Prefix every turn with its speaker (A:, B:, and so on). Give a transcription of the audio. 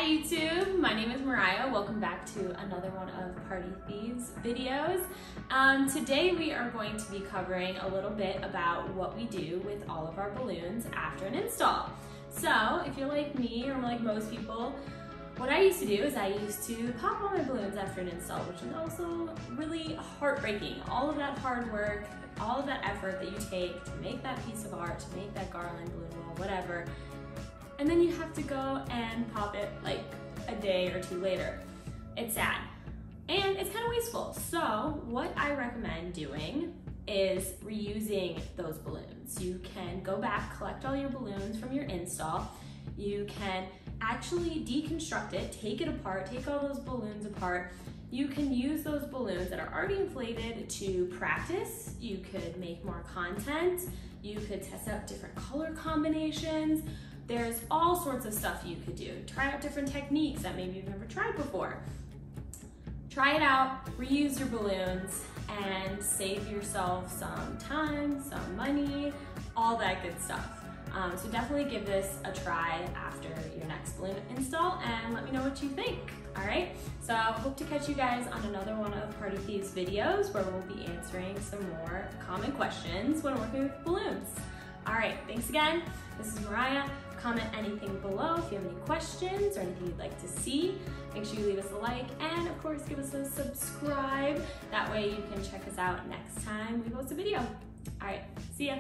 A: YouTube, my name is Mariah. Welcome back to another one of Party Thieves videos. Today we are going to be covering a little bit about what we do with all of our balloons after an install. So if you're like me or like most people, what I used to do is I used to pop all my balloons after an install, which is also really heartbreaking. All of that hard work, all of that effort that you take to make that piece of art, to make that garland, balloon wall, whatever, and then you have to go and pop it like a day or two later. It's sad. And it's kind of wasteful. So what I recommend doing is reusing those balloons. You can go back, collect all your balloons from your install. You can actually deconstruct it, take it apart, take all those balloons apart. You can use those balloons that are already inflated to practice. You could make more content. You could test out different color combinations. There's all sorts of stuff you could do. Try out different techniques that maybe you've never tried before. Try it out, reuse your balloons, and save yourself some time, some money, all that good stuff. So definitely give this a try after your next balloon install and let me know what you think, all right? So I hope to catch you guys on another one of Party Thieves videos where we'll be answering some more common questions when working with balloons. All right, thanks again. This is Mariah. Comment anything below if you have any questions or anything you'd like to see. Make sure you leave us a like and of course give us a subscribe. That way you can check us out next time we post a video. All right, see ya.